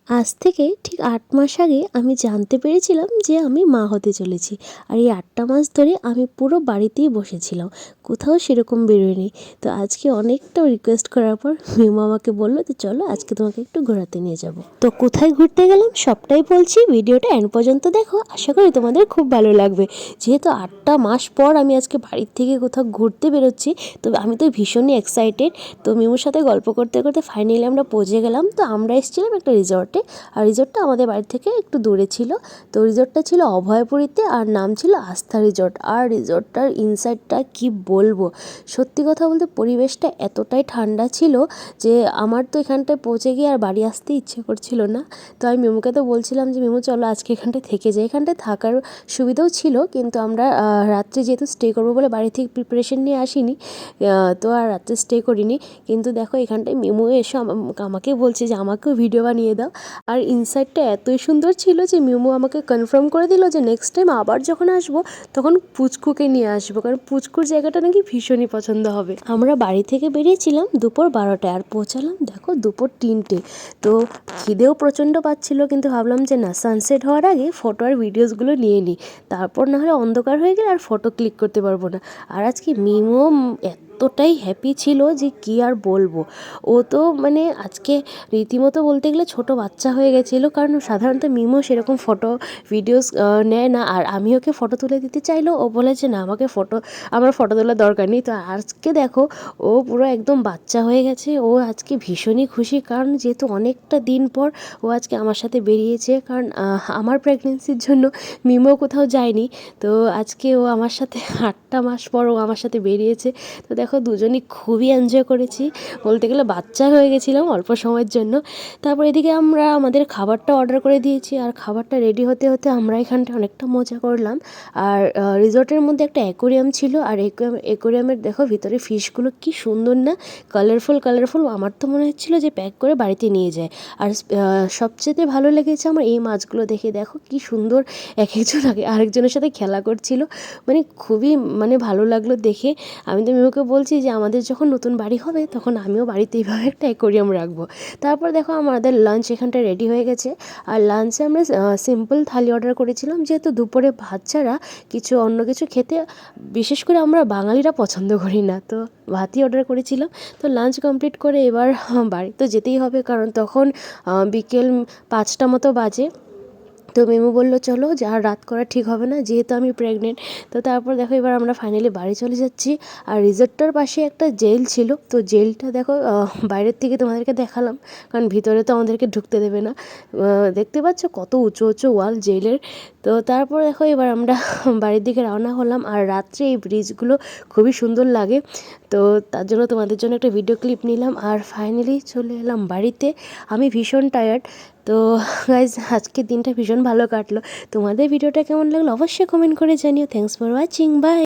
আজ থেকে ঠিক ৮ মাস আগে আমি জানতে পেরেছিলাম যে আমি মা হতে চলেছি। আর এই ৮টা মাস ধরে আমি পুরো বাড়িতেই বসেছিলাম, কোথাও সেরকম বেরোইনি। তো আজকে অনেকটা রিকোয়েস্ট করার পর মিমো আমাকে বললো যে চলো আজকে তোমাকে একটু ঘোরাতে নিয়ে যাব। তো কোথায় ঘুরতে গেলাম সবটাই বলছি, ভিডিওটা এন্ড পর্যন্ত দেখো, আশা করি তোমাদের খুব ভালো লাগবে। যেহেতু ৮টা মাস পর আমি আজকে বাড়ির থেকে কোথাও ঘুরতে বেরোচ্ছি, তো আমি তো ভীষণই এক্সাইটেড। তো মিমোর সাথে গল্প করতে করতে ফাইনালি আমরা পৌঁছে গেলাম। তো আমরা এসেছিলাম একটা রিসর্টে, আর রিসর্টটা আমাদের বাড়ি থেকে একটু দূরে ছিল। তো রিসর্টটা ছিল অভয়পুরীতে, আর নাম ছিল আস্থা রিসর্ট। আর রিসর্টটার ইনসাইডটা কি বলবো, সত্যি কথা বলতে পরিবেশটা এতটাই ঠান্ডা ছিল যে আমার তো এখানটায় পৌঁছে গিয়ে আর বাড়ি আসতে ইচ্ছে করছিল না। তো আমি মিমুকে তো বলছিলাম যে মিমু চলো আজকে এখানটায় থেকে যাই। এখানটায় থাকার সুবিধাও ছিল, কিন্তু আমরা রাত্রে যেহেতু স্টে করবো বলে বাড়ি থেকে প্রিপারেশন নিয়ে আসিনি, তো আর রাত্রে স্টে করিনি। কিন্তু দেখো এখানটায় মিমু এসে আমাকে বলছে যে আমাকেও ভিডিও বানিয়ে দাও। আর ইনসাইটটা এতই সুন্দর ছিল যে মিমু আমাকে কনফার্ম করে দিল যে নেক্সট টাইম আবার যখন আসবো তখন পুচকুকে নিয়ে আসবো, কারণ পুচকুর জায়গাটা নাকি ভীষণই পছন্দ হবে। আমরা বাড়ি থেকে বেরিয়েছিলাম দুপুর 12টায়, আর পৌঁছালাম দেখো দুপুর 3টে। তো খিদেও প্রচণ্ড পাচ্ছিল, কিন্তু ভাবলাম যে না, সানসেট হওয়ার আগে ফটো আর ভিডিওসগুলো নিয়ে নিই, তারপর না হলে অন্ধকার হয়ে গেলে আর ফটো ক্লিক করতে পারবো না। আর আজকে মিমো এতটাই হ্যাপি ছিল যে কি আর বলবো। ও তো মানে আজকে রীতিমতো বলতে গেলে ছোট বাচ্চা হয়ে গেছিলো, কারণ সাধারণত মিমো সেরকম ফটো ভিডিওস নেয় না। আর আমি ওকে ফটো তুলে দিতে চাইলেও ও বলেছে না, আমার ফটো তোলার দরকার নেই। তো আজকে দেখো ও পুরো একদম বাচ্চা হয়ে গেছে। ও আজকে ভীষণই খুশি, কারণ যেহেতু অনেকটা দিন পর ও আজকে আমার সাথে বেরিয়েছে। কারণ আমার প্রেগনেন্সির জন্য মিমো কোথাও যায়নি, তো আজকে ও আমার সাথে 8টা মাস পর ও আমার সাথে বেরিয়েছে। তো দেখো দুজনই খুবই এনজয় করেছি, বলতে গেলে বাচ্চা হয়ে গেছিলাম অল্প সময়ের জন্য। তারপর এদিকে আমরা আমাদের খাবারটা অর্ডার করে দিয়েছি, আর খাবারটা রেডি হতে হতে আমরা এখানটা অনেকটা মজা করলাম। আর রিসর্টের মধ্যে একটা অ্যাকোরিয়াম ছিল, আর অ্যাকোরিয়ামের দেখো ভিতরে ফিশগুলো কি সুন্দর না, কালারফুল কালারফুল। আমার তো মনে হচ্ছিলো যে প্যাক করে বাড়িতে নিয়ে যায়। আর সবচেয়ে ভালো লেগেছে আমার এই মাছগুলো দেখে, দেখো কি সুন্দর এক একজন আরেকজনের সাথে খেলা করছিল, মানে খুবই ভালো লাগলো দেখে। আমি তো মিমুকে বলছি যে আমাদের যখন নতুন বাড়ি হবে তখন আমিও বাড়িতে এইভাবে একটা অ্যাকোরিয়াম রাখবো। তারপর দেখো আমাদের লাঞ্চ এখানটা রেডি হয়ে গেছে। আর লাঞ্চে আমরা সিম্পল থালি অর্ডার করেছিলাম, যেহেতু দুপুরে ভাত ছাড়া অন্য কিছু খেতে বিশেষ করে আমরা বাঙালিরা পছন্দ করি না, তো ভাতই অর্ডার করেছিলাম। তো লাঞ্চ কমপ্লিট করে এবার বাড়ি তো যেতেই হবে, কারণ তখন বিকেল 5টা মতো বাজে। তো মিমু বললো চলো, যা রাত করা ঠিক হবে না যেহেতু আমি প্রেগনেন্ট। তো তারপর দেখো এবার আমরা ফাইনালি বাড়ি চলে যাচ্ছি। আর রিসর্টটার পাশে একটা জেল ছিল, তো জেলটা দেখো বাইরের থেকে তোমাদেরকে দেখালাম, কারণ ভিতরে তো আমাদেরকে ঢুকতে দেবে না। দেখতে পাচ্ছ কত উঁচু উঁচু ওয়াল জেলের। তো তারপর দেখো এবার আমরা বাড়ির দিকে রওনা হলাম। আর রাত্রে এই ব্রিজগুলো খুবই সুন্দর লাগে, তো তার জন্য তোমাদের জন্য একটা ভিডিও ক্লিপ নিলাম। আর ফাইনালি চলে এলাম বাড়িতে। আমি ভীষণ টায়ার্ড। তো গাইজ আজকের দিনটা ভীষণ ভালো কাটলো। তোমাদের ভিডিওটা কেমন লাগলো অবশ্যই কমেন্ট করে জানিও। Thanks for watching, by.